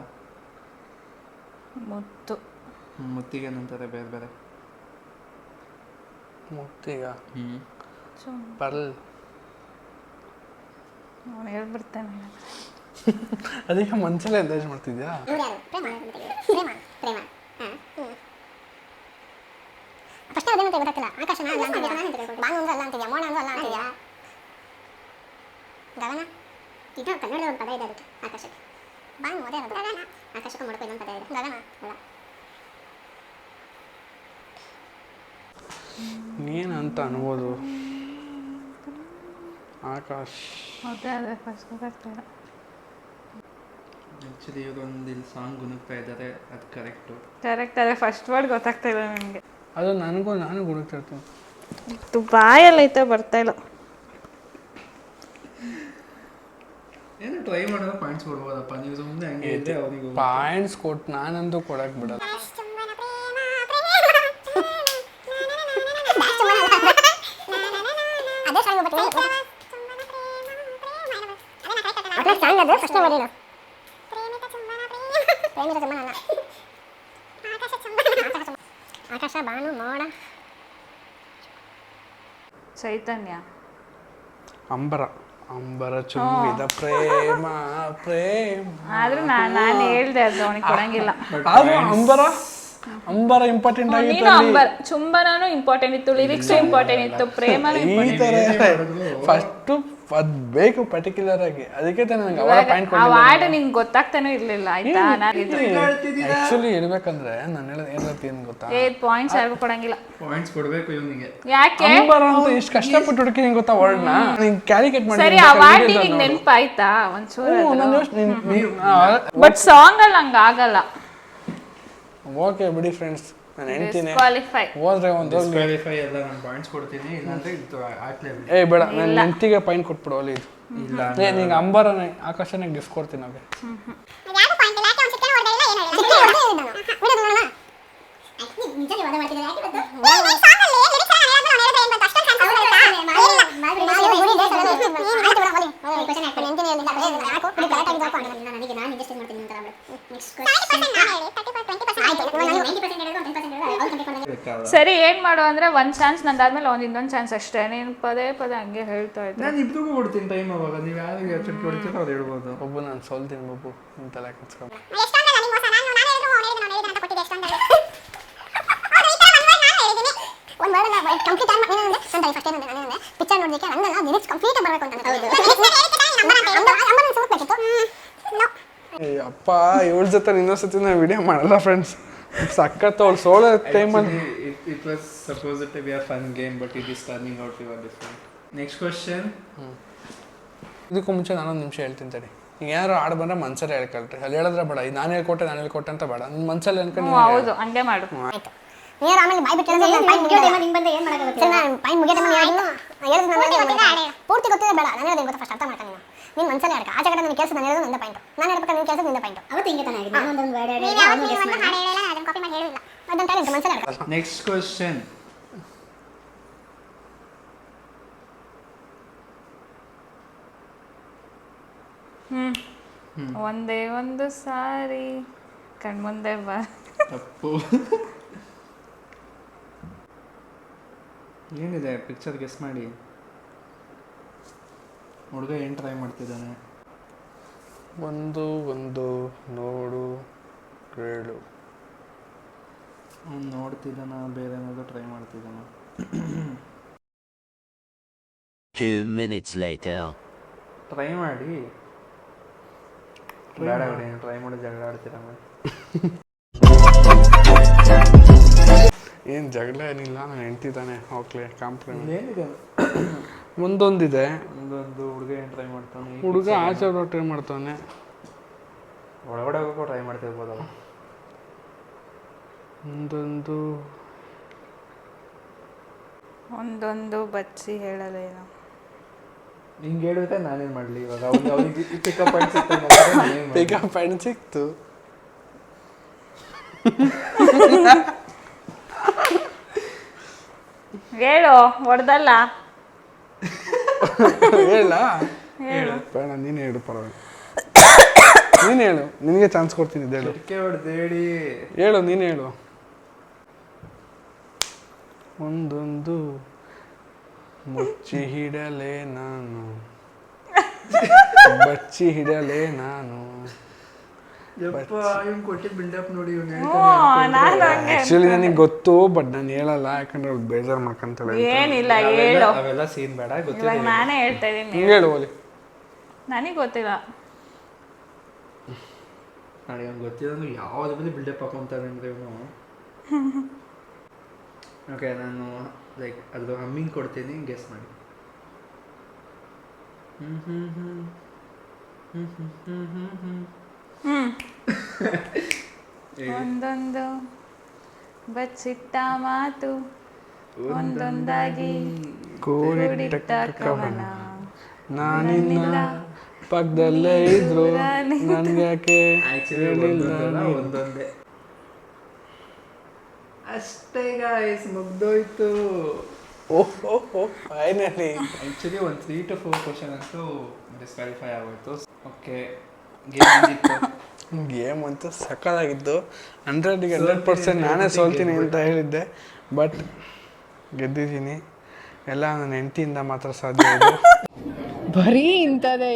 ಮುತ್ತು, ಮುತ್ತಿಗೆ ನಂತಾರೆ ಬೇರೆ ಬೇರೆ. ಮುತ್ತಿಗ, ಚುಮ್ ಪರ್ಲ್. ಅವ್ನು ಹೇಳ್ಬಿಡ್ತಾನೆ. ಅದಕ್ಕೆ ಮನ್ಸಲ್ಲೇ ಅಂದಾಜ್ ಮಾಡ್ತಿದ್ಯಾ? ಪ್ರೇಮ ಪ್ರೇಮ ಫಸ್ಟ್ ಅದೇನಂತ ಗೊತ್ತಾಗ್ತಿಲ್ಲ. ಆಕಾಶನ ಅಲ್ಲ ಅಂತಿದ್ಯಾ, ಬಾನು ಅಂದ್ರೆ ಅಲ್ಲ ಅಂತಿದ್ಯಾ, ಮೋಡ ಅಂದ್ರೆ ಅಲ್ಲ ಅಂತಿದ್ಯಾ, ಗಗನ ಇದು ಕನ್ನಡದ ಒಂದು ಪದ ಇದೆ ಅದಕ್ಕೆ ಆಕಾಶಕ್ಕೆ. ಬಾನು ಅದೇ ಅದು ಗಗನ, ಆಕಾಶಕ್ಕೆ ಮೋಡಕ್ಕೆ ಇನ್ನೊಂದು ಪದ ಇದೆ ಗಗನ ಅಲ್ಲ. ಏನಂತ ಅನ್ಬೋದು? ಆಕಾಶ್, ಅದೇ ಅದೇ ಫಸ್ಟ್ ಗೊತ್ತಾಗ್ತಾಯಿಲ್ಲ. ಆ್ಯಕ್ಚುಲಿ ಇವರೊಂದು ಇಲ್ಲಿ ಸಾಂಗ್ ಗುಣಗ್ತಾ ಇದ್ದಾರೆ, ಅದು ಕರೆಕ್ಟು. ಕರೆಕ್ಟ್, ಅದೇ ಫಸ್ಟ್ ವರ್ಡ್ ಗೊತ್ತಾಗ್ತಾಯಿಲ್ಲ ನನಗೆ. ಅದು ನಾನು ಗುಣಗ್ತಿರ್ತೀನಿ. ಇದು ಬಾಯಲ್ಲೈತೆ ಬರ್ತಾಯಿಲ್ಲ. ಏನು ಟ್ರೈ ಮಾಡಿದ್ರೆ ಪಾಯಿಂಟ್ಸ್ ಕೊಡ್ಬೋದಪ್ಪ, ನೀವು ಸುಮ್ಮನೆ ಹಂಗೆ ಇದ್ದರೆ ಅವನಿಗೆ ಪಾಯಿಂಟ್ಸ್ ಕೊಟ್ಟು ನಾನಂತೂ ಕೊಡಕ್ಕೆ ಬಿಡಲ್ಲ. ಅದೇ ಸಾಂಗ್ ಸಾಂಗ್ ಅದು ಫಸ್ಟ್ ನೋಡಿ ಆಕಾಶ, ಬಾನು, ಮೋಡ, ಚೈತನ್ಯ, ಅಂಬರ, ಅಂಬರ ಚುಂಬಿದ ಪ್ರೇಮ ಪ್ರೇಮ. ಆದ್ರೂ ನಾನು ಹೇಳ್ದೆ ಅದು ಅವನಿಗೆ ಕೊಡಂಗಿಲ್ಲ. ಆದ್ರೂ ಅಂಬರ ಇಂಪಾರ್ಟೆಂಟ್ ಆಗಿತ್ತು. ನೀನು ಅಂಬರ್, ಚುಂಬನೂ ಇಂಪಾರ್ಟೆಂಟ್ ಇತ್ತು, ಲಿರಿಕ್ಸ್ ಇಂಪಾರ್ಟೆಂಟ್ ಇತ್ತು, ಪ್ರೇಮನೂ ಈ ಇಂಪಾರ್ಟೆಂಟ್. ತರ ಫಸ್ಟ್ ಅದ್ ಬೇಕು ಪರ್ಟಿಕ್ಯುಲರ್ ಆಗಿ. ಅದಕ್ಕೆ ನನಗೆ ಅವರ ಪಾಯಿಂಟ್ ಆ ವಾರ್ಡ್ ನಿಂಗೆ ಗೊತ್ತಾಗ್ತಾನೆ ಇರ್ಲಿಲ್ಲ ಆಯ್ತಾ. ನಾನು ಆಕ್ಚುಲಿ ಹೇಳ್ಬೇಕಂದ್ರೆ ನಾನು ಹೇಳೋದು ಏನ್ ಗೊತ್ತಾ, 8 ಪಾಯಿಂಟ್ಸ್ ಯಾರಿಗೂ ಕೊಡಂಗಿಲ್ಲ. ಪಾಯಿಂಟ್ಸ್ ಕೊಡಬೇಕು ಇವನಿಗೆ. ಯಾಕೆ? ಅಂಬರ ಅಂತ ಎಷ್ಟು ಕಷ್ಟಪಟ್ಟು ಹುಡುಕಿ ನಿಂಗೆ ಗೊತ್ತಾ ವರ್ಡ್ನ ನೀನ್ ಕ್ಯಾಲಿಕೇಟ್ ಮಾಡಿ. ಸರಿ, ಆ ವಾರ್ಡ್ ನಿನಗೆ ನೆನಪಾಯ್ತಾ ಒಂಚೂರು? ಬಟ್ ಸಾಂಗ್ ಅಲ್ಲಿ ಹಂಗ ಆಗಲ್ಲ. ಓಕೆ ಬಿಡಿ ಫ್ರೆಂಡ್ಸ್, ನಾನು ಹೇಳ್ತೀನಿ ಕ್ವಾಲಿಫೈ ಹೋದ್ರೆ ಒಂದು ಡಿಸ್ಕ್ವಾಲಿಫೈ ಎಲ್ಲ ನಾನು ಪಾಯಿಂಟ್ಸ್ ಕೊಡ್ತೀನಿ, ಇಲ್ಲಾಂದ್ರೆ ಇದು ಆಗ್ಲೇಬೇಕು. ಬೇಡ, ನಾನು ನೆಂಟಿಗೆ ಪಾಯಿಂಟ್ ಕೊಟ್ಬಿಡು ಅಲ್ಲಿ. ಇದು ಇಲ್ಲ, ನಿಂಗೆ ಅಂಬರನೇ ಆಕಾಶನಾಗ ಗಿಫ್ಟ್ ಕೊಡ್ತೀನಿ. ಅವ್ಗೆ ಯಾರು ಪಾಯಿಂಟ್ ಇಲ್ಲ, ಯಾಕೆ ಅವ್ನು ಸಿಕ್ಕೇ ಹೊಡೆದಿಲ್ಲ, ಏನು ಹೇಳಿಲ್ಲ, ಸಿಕ್ಕೇ ಹೊಡೆದಿಲ್ಲ ನಾನು ವಿಡಿಯೋ ನೋಡೋಣ. ನಿಜ ನೀವು ವಾದ ಮಾಡ್ತಿದ್ದೀರಾ, ಯಾಕೆ ಗೊತ್ತು ಈ ಸಾಂಗ್ ಅಲ್ಲಿ ಲಿರಿಕ್ಸ್ ಎಲ್ಲ ಹೇಳೋದು ನಾನು ಹೇಳಿದ್ರೆ ಏನು ಬಂತು ಅಷ್ಟೊಂದು ಕಾನ್ಸೆಪ್ಟ್ ಆಯ್ತಾ? ಸರಿ, ಏನ್ ಮಾಡು ಅಂದ್ರೆ ಒಂದ್ ಚಾನ್ಸ್ ನಂದಾದ್ಮೇಲೆ ಇನ್ನೊಂದ್ ಚಾನ್ಸ್ ಅಷ್ಟೇ. ನೀನು ಪದೇ ಪದೇ ಹಂಗೆ ಹೇಳ್ತಾ ಇದ್ದೆ. ನಾನು ಇಬ್ರಿಗೂ ಕೊಡ್ತೀನಿ ಟೈಮ್. ಅವಾಗ ನೀವು ಯಾರಿಗೆ ಎಚ್ಚರಿಕೆ ಕೊಡ್ತೀರೋ ಅವ್ರು ಹೇಳ್ಬೋದು. ಒಬ್ಬ ನಾನು ಸೋಲ್ತೀನಿ ಬಬ್ಬು, ನಿನ್ನ ತಲೆ ಕಚ್ಕೊಂಡು. ಪಿಕ್ಚರ್ ನೋಡೋದಕ್ಕೆ ನಂಗಲ್ಲ ಲಿರಿಕ್ಸ್ ಕಂಪ್ಲೀಟ್ ಬರಬೇಕು ಅಂತ. ಅಪ್ಪ ಇವಳ ಜೊತೆ ಇನ್ನೊಂದ್ಸತಿ ನಾನು ವಿಡಿಯೋ ಮಾಡಲ್ಲ ಫ್ರೆಂಡ್ಸ್. ಸಖತ್ ಅವಳು ಸೋಲೋ ಟೈಮಲ್ಲಿ. It was supposed to be a fun game, but it is turning out to be different. Next question. ಇದಕ್ಕೂ ಮುಂಚೆ ನಾನೊಂದು ನಿಮಿಷ ಹೇಳ್ತೀನಿ ತಡಿ. ಈಗ ಯಾರು ಆಡ್ ಬಂದ್ರೆ ಮನ್ಸಲ್ಲೇ ಹೇಳ್ಕೊಳ್ರಿ. ಅಲ್ಲಿ ಹೇಳಿದ್ರೆ ಬೇಡ, ಇದು ನಾನು ಹೇಳ್ಕೊಟ್ಟೆ ಅಂತ ಬೇಡ. ನಿನ್ನ ಮನ್ಸಲ್ಲಿ ಅನ್ಕೊಂಡು ಹೌದು, ಹಂಗೆ ಮಾಡು. ನೀರು ಆಮೇಲೆ ಬಾಯ್ ಬಿಟ್ಟು ಪೂರ್ತಿ ಗೊತ್ತಿದೆ ಬೇಡ. ನಾನು ಹೇಳೋದು ಗೊತ್ತಾ, ಫಸ್ಟ್ ಅರ್ಥ ಮಾಡ್ಕೊಂಡು ನೀನು ಮನ್ಸಲ್ಲೇ ಹೇಳ್ಕ. ಆಚೆ ಕಡೆ ನನಗೆ ಕೆಲಸ ನಾನು ಹೇಳೋದು ನಿಂದ ಪಾಯಿಂಟ್, ನಾನು ಹೇಳ್ಬೇಕು ನಿನ್ನ ಕೆಲಸ ನಿಂದ ಪಾಯಿಂಟ್. ಅವತ್ತು ಹಿಂಗೆ ತಾನೇ ಆಗಿದೆ. ಒಂದೊಂದು ವರ್ಡ್ ಅದನ್ನು ಕಾಪಿ ಮಾಡಿ ಹೇಳಿಲ್ಲ, ಅದನ್ನು ಟೈಮ್ ಮನ್ಸಲ್ಲೇ ಹೇಳ್ಕ. Next question. ಒಂದೇ ಒಂದು ಸಾರಿ ಕಣ್ಮುಂದೆ ಬಾ. ತಪ್ಪು. ಏನಿದೆ ಪಿಕ್ಚರ್ ಗೆಸ್ ಮಾಡಿ. ಹುಡುಗ ಏನು ಟ್ರೈ ಮಾಡ್ತಿದ್ದಾನೆ? ಒಂದು ನೋಡು ಹೇಳು. ಅವ್ನು ನೋಡ್ತಿದ್ದಾನ, ಬೇರೆ ಏನಾದರೂ ಟ್ರೈ ಮಾಡ್ತಿದ್ದಾನ? 2 minutes later. ಟ್ರೈ ಮಾಡಿ. ಬೇಡ ಬಿಡಿ, ಟ್ರೈ ಮಾಡಿ ಜಗಳ ಆಡ್ತೀರ. ಏನು ಜಗಳ ಏನಿಲ್ಲ, ನಾನು ಹೆಂಡ್ತಿದ್ದಾನೆ. Okay, compromise. ಏನಿದೆ? ಒಂದೊಂದಿದೆ. ಒಂದೊಂದು ಹುಡುಗ ಏನು ಟ್ರೈ ಮಾಡ್ತಾನೆ? ಹುಡುಗ ಆಚೆ ಟ್ರೈ ಮಾಡ್ತಾನೆ. ಒಳಗಡೆ ಹೋಗೋ ಟ್ರೈ ಮಾಡ್ತಿರ್ಬೋದಲ್ಲ. ಒಂದೊಂದು ಒಂದೊಂದು ಬಚ್ಚಿ ಹೇಳಲೇನು. ಹಿಂಗೆ ಹೇಳಿದ್ರೆ ನಾನೇನು ಮಾಡಲಿ ಇವಾಗ ಅವ್ನಿಗೆ ಪಿಕಪ್ ಪಾಯಿಂಟ್ ಸಿಗ್ತಾನೆ. ಪಿಕಪ್ ಪಾಯಿಂಟ್ ಸಿಕ್ತು. ಹೇಳು ಹೊಡೆದಲ್ಲ. ಹೇಳ ಬೇಡ, ನೀನು ಹೇಳು ಪರವಾಗಿಲ್ಲ. ನೀನು ಹೇಳು, ನಿನಗೆ ಚಾನ್ಸ್ ಕೊಡ್ತೀನಿ. ಹೇಳು ಹೊಡೆದೇಳಿ ಹೇಳು, ನೀನು ಹೇಳು. ಒಂದೊಂದು ಮುಚ್ಚಿ ಹಿಡಲೇ ನಾನು, ಬಚ್ಚಿ ಹಿಡಲೇ ನಾನು. ಕೊಟ್ಟಿದ್ದ ಬಿಲ್ಡಪ್ ನೋಡಿ ನಾನು ಹಂಗೆ ಆಕ್ಚುಲಿ ನನಗೆ ಗೊತ್ತು, ಬಟ್ ನಾನು ಹೇಳಲ್ಲ, ಯಾಕಂದ್ರೆ ಅವ್ಳು ಬೇಜಾರು ಮಾಡ್ಕೊಂತಾಳೆ. ಏನಿಲ್ಲ ಹೇಳು. ಅವೆಲ್ಲ ಸೀನ್ ಬೇಡ, ಇವಾಗ ನಾನೇ ಹೇಳ್ತಾ ಇದೀನಿ. ಹಿಂಗೆ ಹೇಳು ಓಲಿ. ನನಗೆ ಗೊತ್ತಿಲ್ಲ. ನನಗೆ ಅವ್ನು ಗೊತ್ತಿರೋದು ಯಾವ್ದು ಮೇಲೆ ಬಿಲ್ಡಪ್ ಹಾಕೊಂತಾರೆ ಅಂದರೆ ಇವನು. ಓಕೆ, ನಾನು ಲೈಕ್ ಅದು ಹಮ್ಮಿಂಗ್ ಕೊಡ್ತೀನಿ, ಗೆಸ್ ಮಾಡಿ. ಒಂದೊಂದು ಬಚ್ಚಿಟ್ಟ ಮಾತು ಒಂದೊಂದಾಗಿ ಕೂಡಿಟ್ಟ ಕವನ. ನಾನಿನ್ನ ಪಕ್ಕದಲ್ಲೇ ಇದ್ರು ನನ್ಗೆ ಯಾಕೆ ಹೇಳಿಲ್ಲ. ಒಂದೊಂದೇ ಅಷ್ಟೇ ಗಾಯ್ಸ್, ಮುಗ್ದೋಯ್ತು. ಓಹ್ ಫೈನಲಿ. ಆ್ಯಕ್ಚುಲಿ ಒಂದು 3 to 4 ಕ್ವಶನ್ ಅಂತೂ ಡಿಸ್ಕ್ವಾಲಿಫೈ ಆಗೋಯ್ತು. ಓಕೆ, ಗೇಮ್ ಅಂತೂ ಸಕ್ಕತ್ತಾಗಿದ್ದು. 100ಗೆ 100% ನಾನೇ ಸೋಲ್ತೀನಿ ಅಂತ ಹೇಳಿದ್ದೆ, ಬಟ್ ಗೆದ್ದಿದ್ದೀನಿ. ಎಲ್ಲ ನನ್ನ ಹೆಂಡತಿಯಿಂದ ಮಾತ್ರ ಸಾಧ್ಯ ಇದೆ. ಬರೀ ಇಂಥದೇ.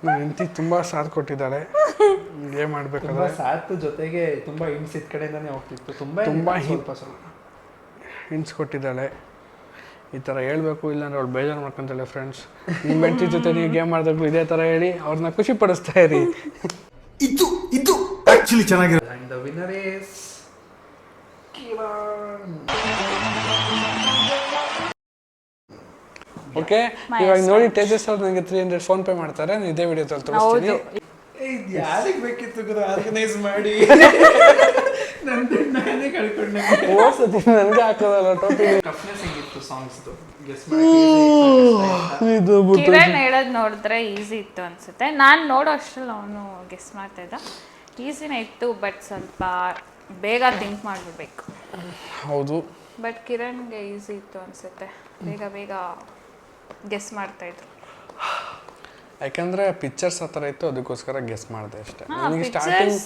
ನನ್ನ ಹೆಂಡತಿ ತುಂಬ ಸಾಥ್ ಕೊಟ್ಟಿದ್ದಾಳೆ ಗೇಮ್ ಆಡಬೇಕಾದ್ರೆ. ಸಾಥ್ ಜೊತೆಗೆ ತುಂಬ ಹಿಂಸಿದ ಕಡೆಯಿಂದನೇ ಹೋಗ್ತಿತ್ತು. ತುಂಬ ಹಿಂಟ್ಸ್ ಕೊಟ್ಟಿದ್ದಾಳೆ. ಈ ಥರ ಹೇಳ್ಬೇಕು, ಇಲ್ಲಾಂದ್ರೆ ಅವ್ಳು ಬೇಜಾರು ಮಾಡ್ಕೊಂತಾಳೆ. ಫ್ರೆಂಡ್ಸ್, ನಿಮ್ಮ ಹೆಂಡತಿ ಜೊತೆ ನೀವು ಗೇಮ್ ಮಾಡಿದಾಗಲೂ ಇದೇ ಥರ ಹೇಳಿ ಅವ್ರನ್ನ ಖುಷಿ ಪಡಿಸ್ತಾ ಇರಿ. ಇದು ಆಕ್ಚುಲಿ ಚೆನ್ನಾಗಿರೋದು. And the winner is Kiran. Okay, ಇವಾಗ ನೋಡಿ ತೇಜಸ್ ಅವ್ರು ನನಗೆ 300 ಫೋನ್ ಪೇ ಮಾಡ್ತಾರೆ. ನಾನು ಇದೇ ವಿಡಿಯೋದಲ್ಲಿ ತೋರಿಸ್ತೀನಿ. ಇದು ಯಾರಿಗೆ ಬೇಕಿತ್ತು ಗುರು, ಆರ್ಗನೈಸ್ ಮಾಡಿ ನಾನೇ ಕಳ್ಕೊಂಡೆ. ಓದ್ಸತಿ ನನಗೆ ಹಾಕೋದಲ್ಲ ಟೋಪಿ. ಟಫ್ನೆಸ್ ಹೆಂಗಿತ್ತು ಸಾಂಗ್ಸ್ದು ಗೆಸ್ ಇದು ಕಿರಣ್ ಹೇಳೋದು ನೋಡಿದ್ರೆ ಈಸಿ ಇತ್ತು ಅನ್ಸುತ್ತೆ. ನಾನು ನೋಡೋ ಅಷ್ಟರಲ್ಲಿ ಅವನು ಗೆಸ್ ಮಾಡ್ತಾ ಇದ್ದ. ಈಸಿನೇ ಇತ್ತು, ಬಟ್ ಸ್ವಲ್ಪ ಬೇಗ ಥಿಂಕ್ ಮಾಡಿಬಿಡ್ಬೇಕು. ಹೌದು, ಬಟ್ ಕಿರಣ್ಗೆ ಈಸಿ ಇತ್ತು ಅನ್ಸುತ್ತೆ. ಬೇಗ ಬೇಗ ಗೆಸ್ ಮಾಡ್ತಾ ಇದ್ರು. ಯಾಕಂದ್ರೆ ಪಿಕ್ಚರ್ಸ್ ಆ ಥರ ಇತ್ತು, ಅದಕ್ಕೋಸ್ಕರ ಗೆಸ್ ಮಾಡಿದೆ ಅಷ್ಟೇ. ಹಾ, ನನಗೆ pictures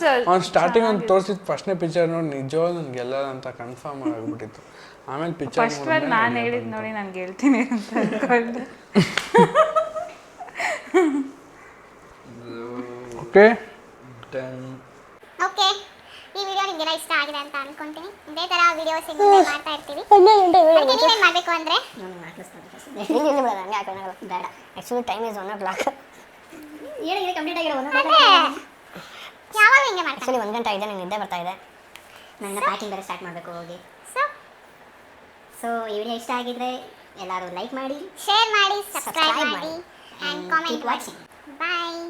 ಸ್ಟಾರ್ಟಿಂಗ್ ಒಂದು ತೋರಿಸಿದ್ದು ಫಸ್ಟ್ನೇ ಪಿಕ್ಚರ್ ನೋಡಿ ನಿಜವಾಗ್ ನನಗೆ ಎಲ್ಲ ಅಂತ ಕನ್ಫರ್ಮ್ ಆಗಿಬಿಟ್ಟಿತ್ತು. ಆಮೇಲೆ ಪಿಕ್ಚರ್ ಫಸ್ಟ್ ಒನ್ ನಾನು ಹೇಳಿದ್ದು ನೋಡಿ ನಾನು ಗೆಲ್ತೀನಿ ಅಂತ ಅಂದ್ಕೊಂಡೆ. Okay done. ಓಕೆ, ಈ ವಿಡಿಯೋ ನಿಮಗೆಲ್ಲ ಇಷ್ಟ ಆಗಿದೆ ಅಂತ ಅನ್ಕೊಂತೀನಿ. ಇದೇ ಥರ ವಿಡಿಯೋಸ್ ಇನ್ನೂ ಮಾಡ್ತಾ ಇರ್ತೀವಿ. ಅದಕ್ಕೆ ನೀವೇನು ಮಾಡಬೇಕು ಅಂದರೆ ಬೇಡ, ಆ್ಯಕ್ಚುಲಿ ಟೈಮ್ ಇಸ್ 1 o'clock. ಹೇಳಿ ಕಂಪ್ಲೀಟ್ ಆಗಿರೋ ಯಾವಾಗ ಹಿಂಗೆ ಮಾಡ್ತಾರೆ. ಆ್ಯಕ್ಚುಲಿ 1 ಗಂಟೆ ಆಗಿದೆ, ನನಗೆ ನಿದ್ದೆ ಬರ್ತಾ ಇದೆ. ನನ್ನ ಪ್ಯಾಕಿಂಗ್ ಬೇರೆ ಸ್ಟಾರ್ಟ್ ಮಾಡಬೇಕು ಹೋಗಿ. ಸೊ ಈ ವಿಡಿಯೋ ಇಷ್ಟ ಆಗಿದ್ರೆ ಎಲ್ಲರೂ ಲೈಕ್ ಮಾಡಿ, ಶೇರ್ ಮಾಡಿ, ಸಬ್ಸ್ಕ್ರೈಬ್ ಮಾಡಿ ಆ್ಯಂಡ್ ಕಾಮೆಂಟ್ ವಾಚಿಂಗ್. ಬಾಯ್.